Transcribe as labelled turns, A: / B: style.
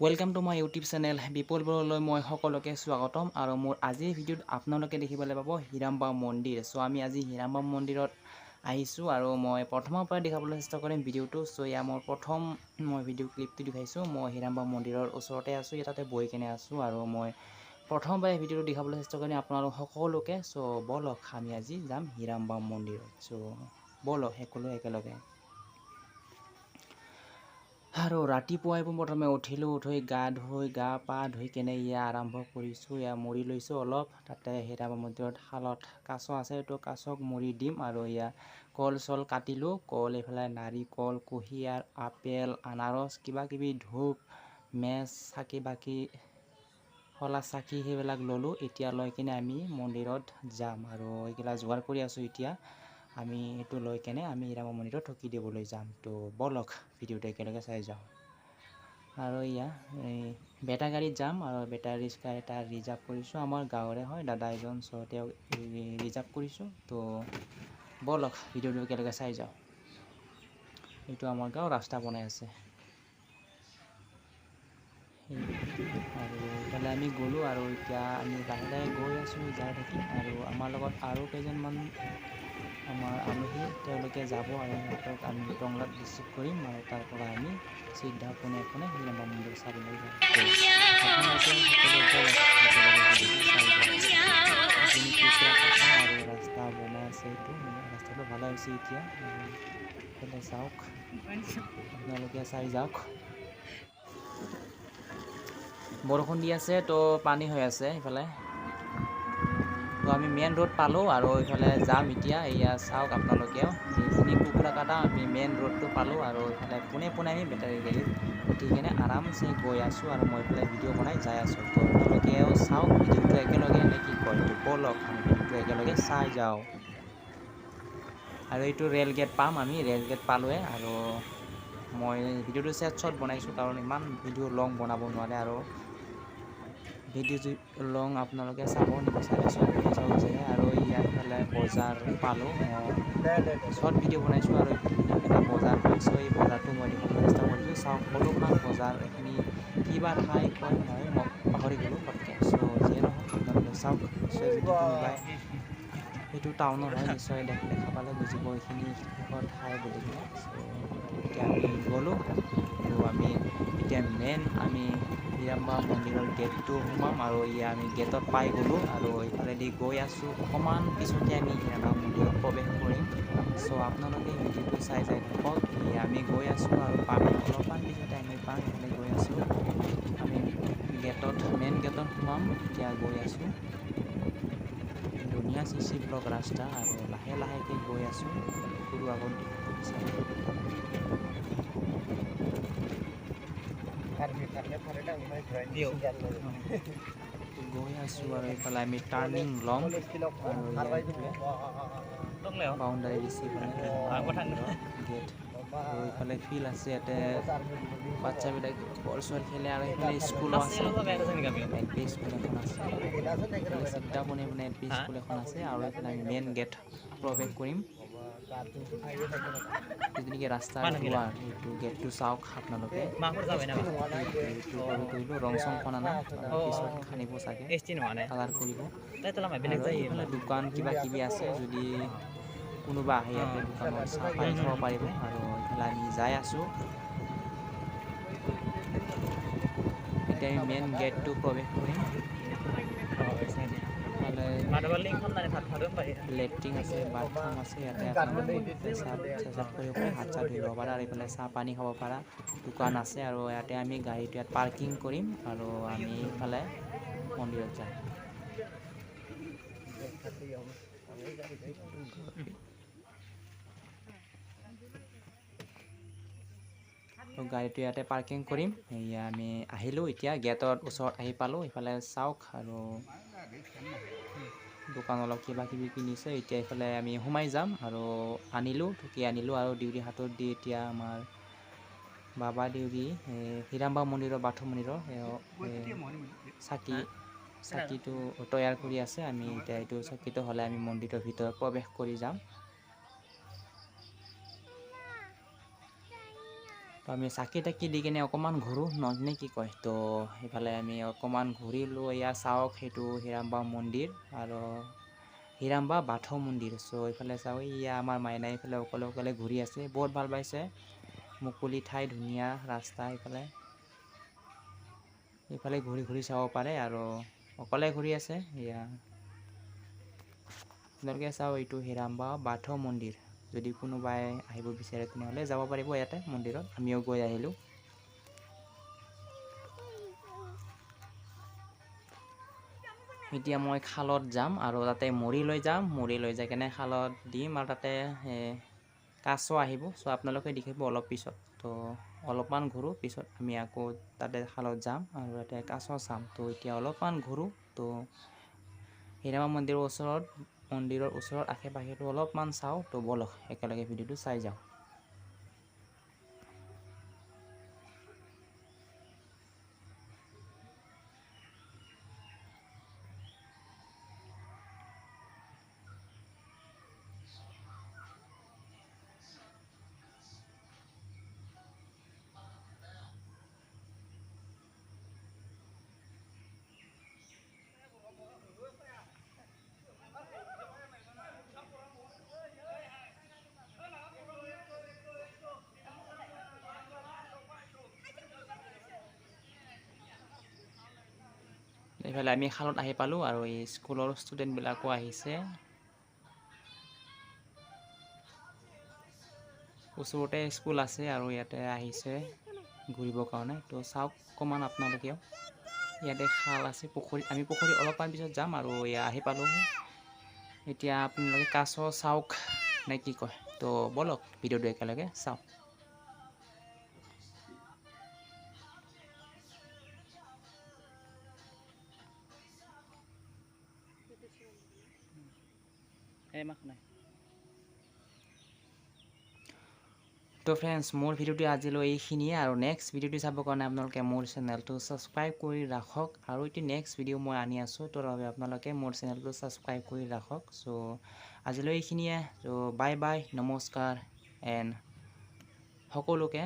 A: Welcome to my YouTube channel Bipul বড়লৈ মই সকলোকে স্বাগতম আৰু মোৰ আজিৰ ভিডিঅ'ত আপোনালোকে দেখিবলৈ পাব হিৰাম্বা মন্দিৰ। চ' আমি আজি হিৰাম্বা মন্দিৰত আহিছোঁ আৰু মই প্ৰথমৰ পৰা দেখাবলৈ চেষ্টা কৰিম ভিডিঅ'টো। চ' এয়া মোৰ প্ৰথম মই ভিডিঅ' ক্লিপটো দেখাইছোঁ। মই হিৰাম্বা মন্দিৰৰ ওচৰতে আছোঁ, ইয়াতে বহি কেনে আছোঁ আৰু মই প্ৰথমবাৰে ভিডিঅ'টো দেখাবলৈ চেষ্টা কৰিম আপোনালোক সকলোকে। চ' ব'লক আমি আজি যাম হিৰাম্বা মন্দিৰত। চ' ব'লক সকলোৱে একেলগে। আৰু ৰাতিপুৱাই প্ৰথমে উঠিলোঁ, গা পা ধুই কেনে আৰম্ভ কৰিছোঁ। মুড়ি লৈছোঁ অলপ, তাতে হিৰাম্বা মন্দিৰত শালত কাছ আছে, এইটো কাছক মুড়ি দিম আৰু কল চল কাটিলোঁ, কল এইফালে নাৰিকল, কুঁহিয়াৰ, আপেল, আনাৰস কিবাকিবি ধূপ, মেচ, চাকি বাকি শলা চাকি সেইবিলাক ল'লোঁ। এতিয়া লৈ কিনে আমি মন্দিৰত যাম আৰু এইগিলা যোগাৰ কৰি আছোঁ। এতিয়া আমি এইটো লৈ কেনে আমি হিৰাম্বা মন্দিৰত ঢুকি দিবলৈ যাম। তো ব'লক ভিডিঅ'টো একেলগে চাই যাওঁ। আৰু এই বেটাগাড়ীত যাম আৰু বেটাৰী ৰিক্সা এটা ৰিজাৰ্ভ কৰিছোঁ, আমাৰ গাঁৱৰে হয় দাদা এজন, চ' তেওঁক ৰিজাৰ্ভ কৰিছোঁ। তো ব'লক ভিডিঅ'টো একেলগে চাই যাওঁ। এইটো আমাৰ গাঁও, ৰাস্তা বনাই আছে আৰু ইফালে আমি গ'লোঁ আৰু এতিয়া আমি লাহে লাহে গৈ আছোঁ, যাই থাকিম আৰু আমাৰ লগত আৰু কেইজনমান আমাৰ আলহী তেওঁলোকে যাব আৰু সিহঁতক আমি টংলাত ৰিচিভ কৰিম আৰু তাৰ পৰা আমি চিধা পোনে পোনে হিৰাম্বা মন্দিৰ চাবলৈ যাম। আৰু ৰাস্তা বনাই আছে, এইটো ৰাস্তাটো ভালে হৈছে এতিয়া। এইফালে চাওক, আপোনালোকে চাই যাওক। বৰষুণ দি আছে, তো পানী হৈ আছে ইফালে। তো আমি মেইন ৰোড পালোঁ আৰু এইফালে যাম এতিয়া। এয়া চাওক আপোনালোকেও, এইখিনি কুকুৰা কাটা আমি মেইন ৰোডটো পালোঁ আৰু এইফালে পোনে পোনে আমি বেটাৰী গাড়ীত উঠি কেনে আৰামছে গৈ আছোঁ আৰু মই এইফালে ভিডিঅ' বনাই যাই আছোঁ। তো আপোনালোকেও চাওক ভিডিঅ'টো একেলগে, নে কি কয়? তো ব'লক আমি ভিডিঅ'টো একেলগে চাই যাওঁ। আৰু এইটো ৰেল গেট পাম, আমি ৰেল গেট পালোঁৱে আৰু মই ভিডিঅ'টো শ্বৰ্ট বনাইছোঁ কাৰণ ইমান ভিডিঅ' লং বনাব নোৱাৰে আৰু ভিডিঅ' লং আপোনালোকে চাব নিবিচাৰে, শ্বৰ্ট ভিডিঅ' চাব বিচাৰে। আৰু ইয়াৰফালে বজাৰ পালোঁ, শ্বৰ্ট ভিডিঅ' বনাইছোঁ আৰু এটা বজাৰ হয়। চ' এই বজাৰটো মই দেখাবলৈ চেষ্টা কৰিছোঁ। চাওক সৰুখন বজাৰ, এইখিনি কিবা ঠাই কয় মই পাহৰি গ'লোঁ পটকৈ। চ' যিয়ে নহওক আপোনালোকে চাওক, নিশ্চয় যদি কোনোবাই সেইটো টাউনৰ হয় নিশ্চয় দেখা পালে বুজিব এইখিনি কিহৰ ঠাই বুলি কিনে। চ' এতিয়া আমি গ'লোঁ আৰু আমি এতিয়া আমি হিৰাম্বা মন্দিৰৰ গেটটো সোমাম আৰু আমি গেটত পাই গ'লোঁ আৰু এইফালেদি গৈ আছোঁ। অকণমান পিছতে আমি হিৰাম্বা মন্দিৰত প্ৰৱেশ কৰিম। চ' আপোনালোকে ভিডিঅ'টো চাই যাই থাকক। আমি গৈ আছোঁ আৰু পামেই, অলপমান পিছতে আমি পাম। এইফালে গৈ আছোঁ, আমি মেইন গেটত সোমাম। এতিয়া গৈ আছোঁ, ধুনীয়া চিচি ব্লক ৰাস্তা আৰু লাহে লাহেকৈ গৈ আছোঁ। সৰু আগত দেখাটো বিচাৰে গৈ আছোঁ আৰু এইফালে আমি টাৰ্ণিং ল'ম আৰু বাউণ্ডাৰী দিছে ইফালে গেট আৰু এইফালে ফিল্ড আছে, ইয়াতে বাচ্চাবিলাকে বল চল খেলে আৰু এইফালে স্কুলো আছে, এল পি স্কুল এখন আছে, এইফালে চিধা পোনে পোনে এল পি স্কুল এখন আছে আৰু এইফালে আমি মেইন গেট প্ৰৱেশ কৰিম। যিটো ৰাস্তাৰ দুৱাৰ, সেইটো গেটটো চাওক আপোনালোকে। এইটো প্ৰৱেশ কৰিলোঁ, ৰং চং খনা নাই, পিছত খানিব চাগে, কালাৰ কৰিব। আৰু এইফালে দোকান কিবা কিবি আছে, যদি কোনোবা আহে ইয়াতে দোকানত চাহ পানী খাব পাৰিব। আৰু এইফালে আমি যাই আছোঁ, এতিয়া আমি মেইন গেটটো প্ৰৱেশ কৰিম। লেট্ৰিন আছে, বাথৰুম আছে, ইয়াতে আপোনালোকে পেচাব কৰিব পাৰে, হাত চাত ধুই ল'ব পাৰে আৰু এইফালে চাহ পানী খাব পৰা দোকান আছে। আৰু ইয়াতে আমি গাড়ীটো ইয়াত পাৰ্কিং কৰিম আৰু আমি এইফালে মন্দিৰত যাম। তো গাড়ীটো ইয়াতে পাৰ্কিং কৰিম। আমি আহিলোঁ, এতিয়া গেটৰ ওচৰত আহি পালোঁ। ইফালে চাওক আৰু দোকান অলপ কিবা কিবি কিনিছে। এতিয়া এইফালে আমি সোমাই যাম আৰু আনিলোঁ আৰু দেউৰী হাতত দি এতিয়া আমাৰ বাবা দেউৰী হিৰাম্বা মন্দিৰৰ বাথৌ মন্দিৰৰ চাকিটো তৈয়াৰ কৰি আছে। আমি এতিয়া এইটো চাকিটো হ'লে আমি মন্দিৰৰ ভিতৰত প্ৰৱেশ কৰি যাম। তো আমি চাকি তাকি দি কিনে অকণমান ঘূৰোঁ নে কি কয়। তো সেইফালে আমি অকণমান ঘূৰিলোঁ। এয়া চাওক সেইটো হীৰাম্বা মন্দিৰ আৰু হীৰাম্বা বাথৌ মন্দিৰ। চ' এইফালে চাওক এয়া আমাৰ মাইনাই এইফালে অকলে অকলে ঘূৰি আছে, বহুত ভাল পাইছে। মুকলি ঠাই, ধুনীয়া ৰাস্তা। এইফালে ঘূৰি ঘূৰি চাব পাৰে আৰু অকলে ঘূৰি আছে। এয়া আপোনালোকে চাওক, এইটো হীৰাম্বা বাথৌ মন্দিৰ। যদি কোনোবাই আহিব বিচাৰে তেনেহ'লে যাব পাৰিব ইয়াতে মন্দিৰত। আমিও গৈ আহিলোঁ। এতিয়া মই খালত যাম আৰু তাতে মুড়ি লৈ যাম। মুড়ি লৈ যাই কেনে খালত দিম আৰু তাতে কাছ আহিব। চ' আপোনালোকে দেখিব অলপ পিছত। তো অলপমান ঘূৰোঁ, পিছত আমি আকৌ তাতে খালত যাম আৰু তাতে কাছ চাম। তো এতিয়া অলপমান ঘূৰোঁ। তো হীৰাম্বা মন্দিৰৰ ওচৰত আশে পাশেতো অলপমান চাওঁ। তো ব'লক একেলগে ভিডিঅ'টো চাই যাওঁ। এইফালে আমি খালত আহি পালোঁ আৰু এই স্কুলৰ ষ্টুডেণ্টবিলাকো আহিছে। ওচৰতে স্কুল আছে আৰু ইয়াতে আহিছে ঘূৰিবৰ কাৰণে। তো চাওক অকণমান আপোনালোকেও। ইয়াতে খাল আছে, পুখুৰী। আমি পুখুৰী অলপমান পিছত যাম আৰু এয়া আহি পালোঁহি। এতিয়া আপোনালোকে কাছ চাওক নে কি কয়। তো ব'লক ভিডিঅ'টো একেলগে চাওক। তো ফ্ৰেণ্ডছ, মোৰ ভিডিঅ'টো আজিলৈ এইখিনিয়ে। আৰু নেক্সট ভিডিঅ'টো চাবৰ কাৰণে আপোনালোকে মোৰ চেনেলটো ছাবস্ক্ৰাইব কৰি ৰাখক। আৰু এইটো নেক্সট ভিডিঅ' মই আনি আছোঁ, তাৰ বাবে আপোনালোকে মোৰ চেনেলটো ছাবস্ক্ৰাইব কৰি ৰাখক। চ' আজিলৈ এইখিনিয়ে। ত' বাই বাই, নমস্কাৰ এণ্ড সকলোকে